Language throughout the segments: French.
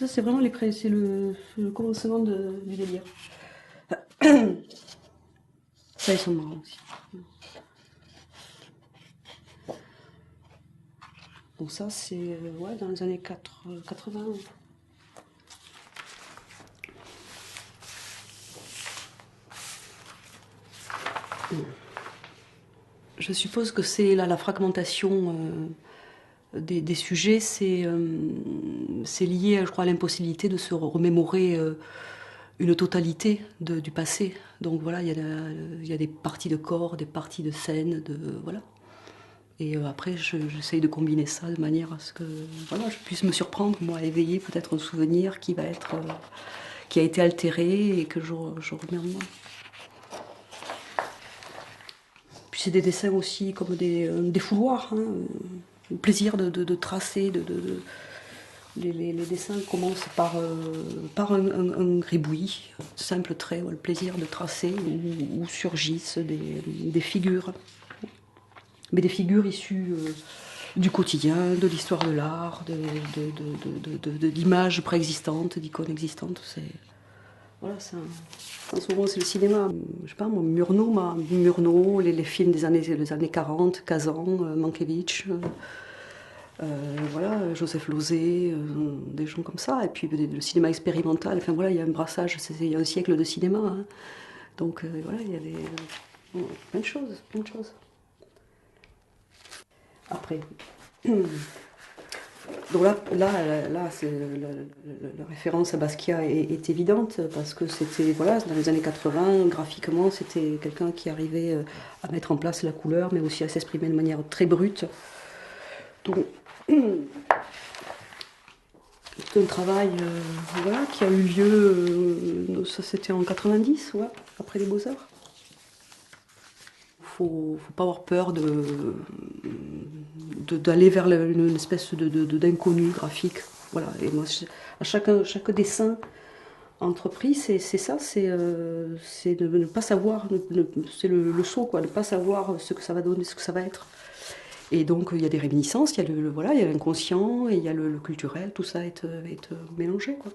Ça, c'est vraiment c'est le commencement du délire. Ça, ils sont marrants aussi. Donc ça, c'est ouais, dans les années 80. Je suppose que c'est là la fragmentation des sujets, c'est lié, je crois, à l'impossibilité de se remémorer une totalité du passé. Donc voilà, il y a des parties de corps, des parties de scène, voilà. Et après, j'essaye de combiner ça de manière à ce que voilà, je puisse me surprendre, moi, à éveiller peut-être un souvenir qui va être, qui a été altéré et que je remets en moi. Puis c'est des dessins aussi comme des fouloirs, hein, le plaisir de tracer, les dessins commencent par un gribouillis, simple trait, le plaisir de tracer, où surgissent des figures. Mais des figures issues du quotidien, de l'histoire de l'art, d'images préexistantes, d'icônes existantes. Voilà, en ce moment, c'est le cinéma. Je sais pas, moi, Murnau, les films des années 40, Kazan, Mankiewicz, voilà, Joseph Losey, des gens comme ça. Et puis le cinéma expérimental. Enfin voilà, il y a un brassage, il y a un siècle de cinéma. Hein. Donc voilà, il y a plein de choses, plein de choses. Après. Donc là la référence à Basquiat est évidente parce que c'était, voilà, dans les années 80, graphiquement, c'était quelqu'un qui arrivait à mettre en place la couleur, mais aussi à s'exprimer de manière très brute. Donc, c'est un travail voilà, qui a eu lieu, ça c'était en 90, ouais, après les Beaux-Arts. Faut pas avoir peur d'aller vers une espèce d'inconnu graphique. Voilà. Et moi, à chaque dessin entrepris, c'est ça, c'est de ne pas savoir, c'est le saut, quoi, ne pas savoir ce que ça va donner, ce que ça va être. Et donc il y a des réminiscences, il y a voilà, il y a l'inconscient et il y a le culturel, tout ça est mélangé, quoi.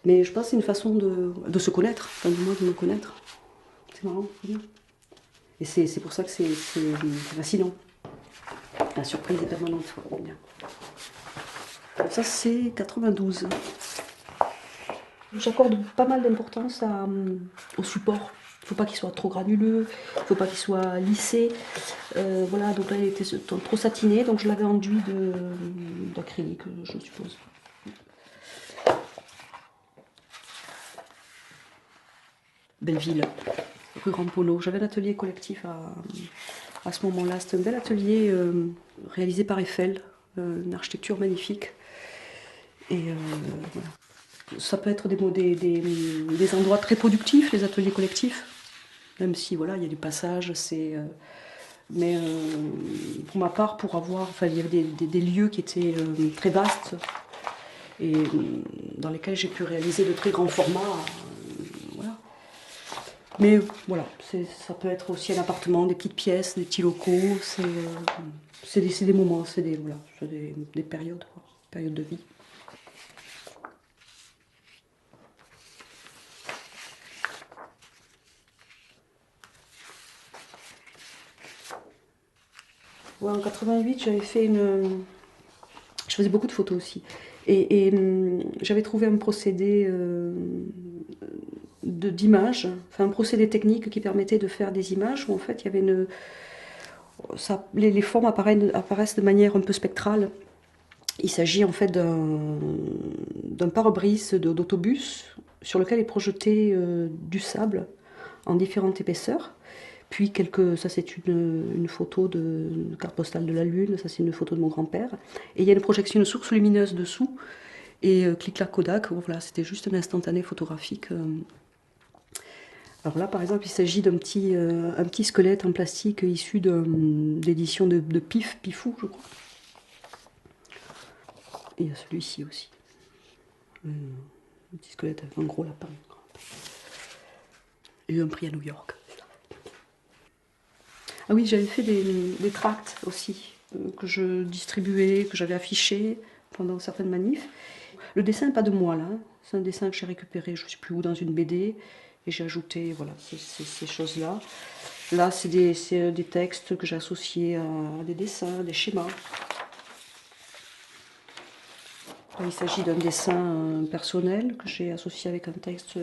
Mais je pense que c'est une façon de se connaître, enfin, du moins de me connaître. C'est marrant, c'est bien. Et c'est pour ça que c'est fascinant. La surprise est permanente. Bien. Ça, c'est 92. J'accorde pas mal d'importance au support. Il ne faut pas qu'il soit trop granuleux, il ne faut pas qu'il soit lissé. Voilà, donc là, il était trop satiné, donc je l'avais enduit d'acrylique, je suppose. Belleville, rue Rampono. J'avais un atelier collectif à ce moment-là. C'était un bel atelier réalisé par Eiffel, une architecture magnifique. Et voilà. Ça peut être des endroits très productifs, les ateliers collectifs, même si voilà, il y a du passage, mais pour ma part, enfin, il y avait des lieux qui étaient très vastes et dans lesquels j'ai pu réaliser de très grands formats. Voilà. Mais voilà, ça peut être aussi un appartement, des petites pièces, des petits locaux. C'est des moments, voilà, des périodes, quoi, périodes de vie. Ouais, en 88, je faisais beaucoup de photos aussi. Et j'avais trouvé un procédé d'image, enfin un procédé technique qui permettait de faire des images où en fait il y avait les formes apparaissent de manière un peu spectrale. Il s'agit en fait d'un pare-brise d'autobus sur lequel est projeté du sable en différentes épaisseurs. Puis ça c'est une photo de carte postale de la Lune, ça c'est une photo de mon grand-père. Et il y a une projection, une source lumineuse dessous. Et clic-clac Kodak, voilà, c'était juste un instantané photographique. Alors là, par exemple, il s'agit un petit squelette en plastique issu d'édition de Pifou, je crois. Et il y a celui-ci aussi. Un petit squelette avec un gros lapin. Il y a eu un prix à New York. Ah oui, j'avais fait des tracts aussi, que je distribuais, que j'avais affichés pendant certaines manifs. Le dessin n'est pas de moi là, hein. C'est un dessin que j'ai récupéré, je ne sais plus où, dans une BD, et j'ai ajouté voilà, ces choses-là. Là, c'est des textes que j'ai associés à des dessins, des schémas. Là, il s'agit d'un dessin personnel que j'ai associé avec un texte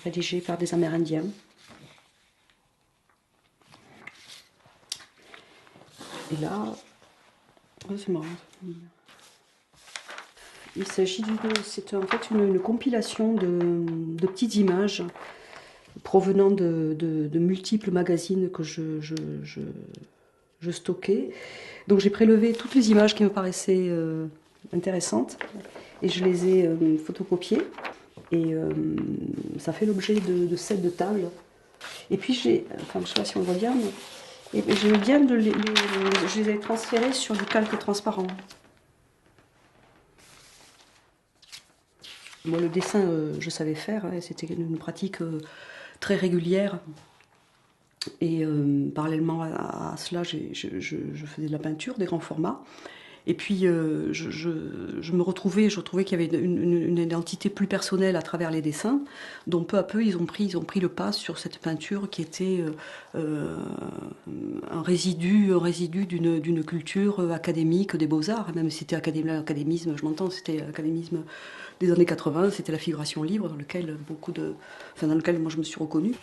rédigé par des Amérindiens. Et là, c'est marrant. Il s'agit c'est en fait une compilation de petites images provenant de multiples magazines que je stockais. Donc j'ai prélevé toutes les images qui me paraissaient intéressantes et je les ai photocopiées. Et ça fait l'objet de sets de table. Et puis enfin je ne sais pas si on voit bien, mais j'aime bien je les ai transférés sur du calque transparent. Moi, le dessin, je savais faire, hein, c'était une pratique très régulière. Et parallèlement à cela, je faisais de la peinture, des grands formats. Et puis, je trouvais qu'il y avait une identité plus personnelle à travers les dessins, dont peu à peu, ils ont pris le pas sur cette peinture qui était un résidu d'une culture académique des beaux-arts. Même si c'était l'académisme, je m'entends, c'était l'académisme des années 80, c'était la figuration libre dans lequel dans lequel moi je me suis reconnue.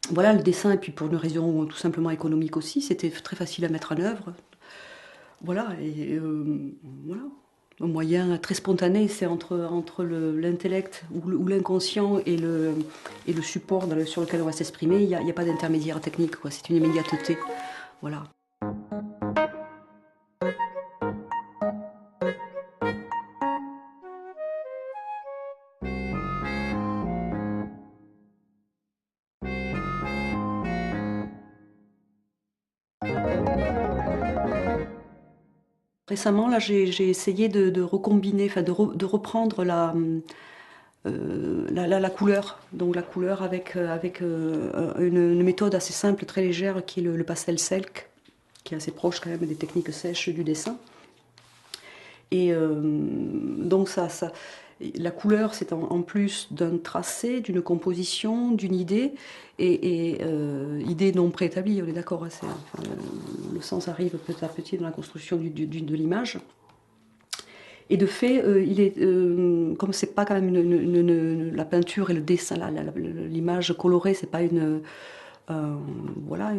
Voilà le dessin, et puis pour une raison tout simplement économique aussi, c'était très facile à mettre en œuvre. Voilà, et voilà. Un moyen très spontané, c'est entre l'intellect ou l'inconscient et le support sur lequel on va s'exprimer, il n'y a pas d'intermédiaire technique, c'est une immédiateté. Voilà. Récemment, là, j'ai essayé de recombiner, enfin de reprendre la couleur. Donc la couleur avec une méthode assez simple, très légère, qui est le pastel sec, qui est assez proche quand même des techniques sèches du dessin. Et donc la couleur, c'est en plus d'un tracé, d'une composition, d'une idée, et idée non préétablie, on est d'accord, hein, le sens arrive petit à petit dans la construction de l'image. Et de fait, comme c'est pas quand même la peinture et le dessin, l'image colorée, c'est pas voilà,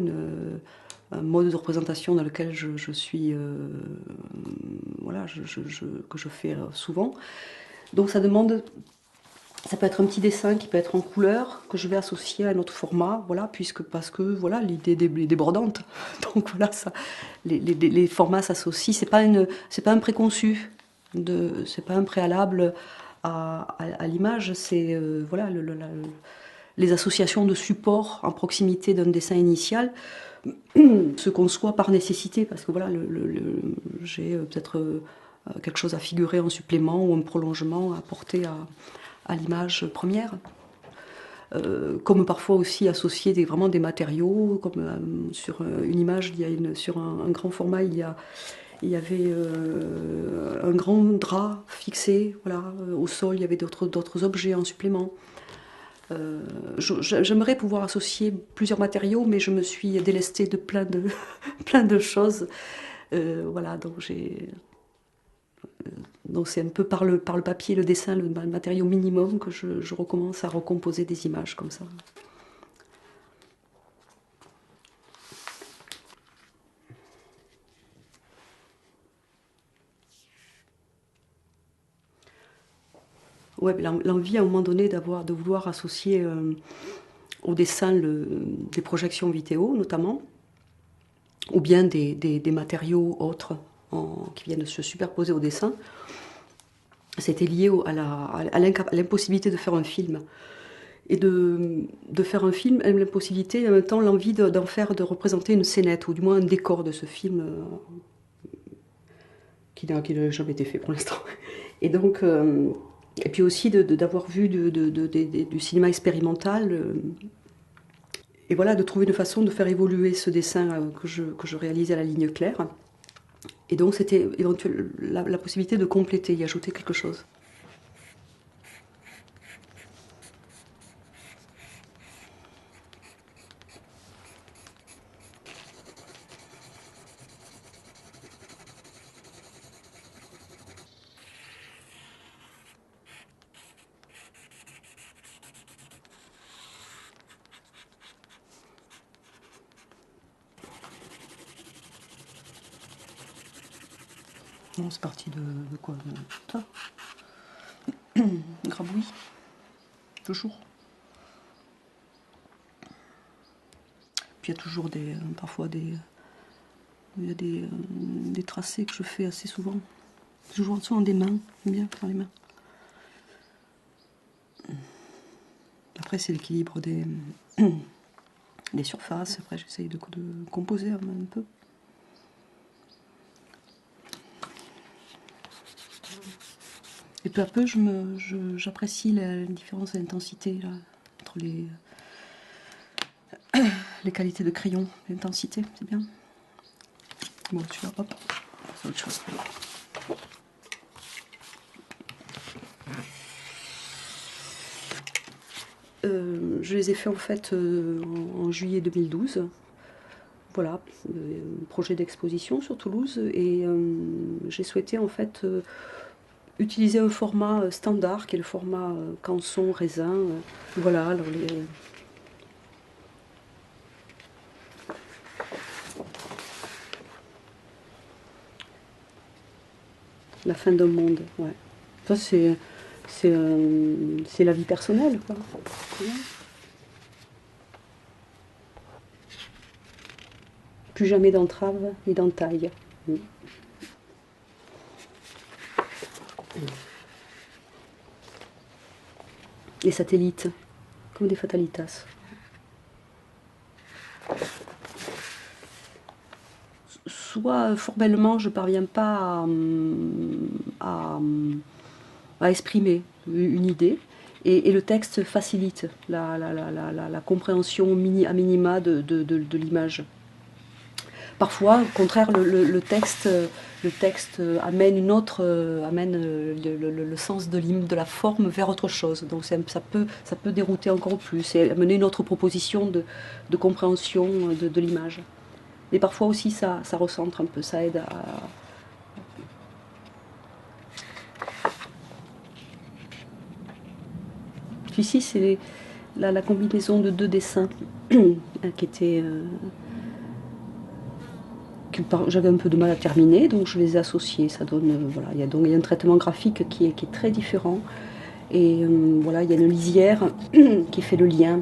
un mode de représentation dans lequel je suis, voilà, que je fais souvent. Donc ça demande, ça peut être un petit dessin qui peut être en couleur, que je vais associer à un autre format, voilà, parce que voilà, l'idée est débordante. Donc voilà, les formats s'associent. C'est pas un préconçu, c'est pas un préalable à l'image. C'est voilà, les associations de supports en proximité d'un dessin initial se conçoit par nécessité, parce que voilà, j'ai peut-être quelque chose à figurer en supplément ou un prolongement à apporter à l'image première. Comme parfois aussi associer vraiment des matériaux, comme sur une image, sur un grand format, il y avait un grand drap fixé, voilà, au sol, il y avait d'autres objets en supplément. J'aimerais pouvoir associer plusieurs matériaux, mais je me suis délestée de plein de choses. Voilà, donc c'est un peu par le papier, le dessin, le matériau minimum que je recommence à recomposer des images comme ça. Ouais, l'envie à un moment donné de vouloir associer au dessin des projections vidéo notamment, ou bien des matériaux autres qui viennent se superposer au dessin. C'était lié à l'impossibilité de faire un film. Et de faire un film, l'impossibilité, et en même temps l'envie de représenter une scénette, ou du moins un décor de ce film qui n'a jamais été fait pour l'instant. Et donc, et puis aussi d'avoir vu du cinéma expérimental, et voilà, de trouver une façon de faire évoluer ce dessin que je réalisais à la ligne claire, Et donc c'était éventuellement la possibilité de compléter, y ajouter quelque chose. Bon, c'est parti de quoi? De ça. Grabouille. Toujours. Puis il y a toujours parfois il y a des tracés que je fais assez souvent. Toujours souvent des mains. J'aime bien faire les mains. Après c'est l'équilibre des surfaces. Après j'essaye de composer un peu. Et peu à peu, j'apprécie la différence d'intensité entre les qualités de crayon, l'intensité, c'est bien. Bon, celui-là, hop, c'est autre chose. Je les ai faits en fait en juillet 2012. Voilà, projet d'exposition sur Toulouse, et j'ai souhaité en fait utiliser un format standard qui est le format canson, raisin. Voilà, alors la fin d'un monde, ouais. Ça c'est la vie personnelle, quoi. Plus jamais d'entrave ni d'entaille. Les satellites, comme des fatalitas. Soit formellement je ne parviens pas à exprimer une idée, et le texte facilite la compréhension à minima de l'image. Parfois, au contraire, le texte amène le sens de la forme vers autre chose. Donc ça peut dérouter encore plus et amener une autre proposition de compréhension de l'image. Mais parfois aussi ça recentre un peu, ça aide à... Ici c'est la combinaison de deux dessins qui était... j'avais un peu de mal à terminer, donc je les ai associés. Ça donne, voilà, il y a un traitement graphique qui est très différent. Et voilà, il y a une lisière qui fait le lien.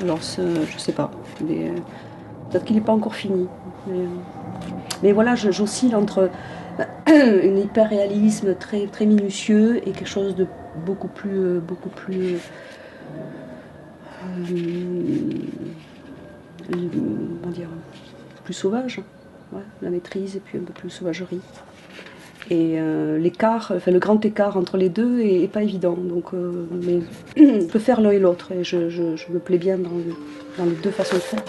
Alors, je sais pas, peut-être qu'il n'est pas encore fini. Mais voilà, j'oscille entre un hyper-réalisme très minutieux et quelque chose de beaucoup plus comment dire, plus sauvage. Ouais, la maîtrise et puis un peu plus sauvagerie. Et l'écart, enfin le grand écart entre les deux est pas évident. Donc, mais je peux faire l'un et l'autre, et je me plais bien dans les deux façons de faire.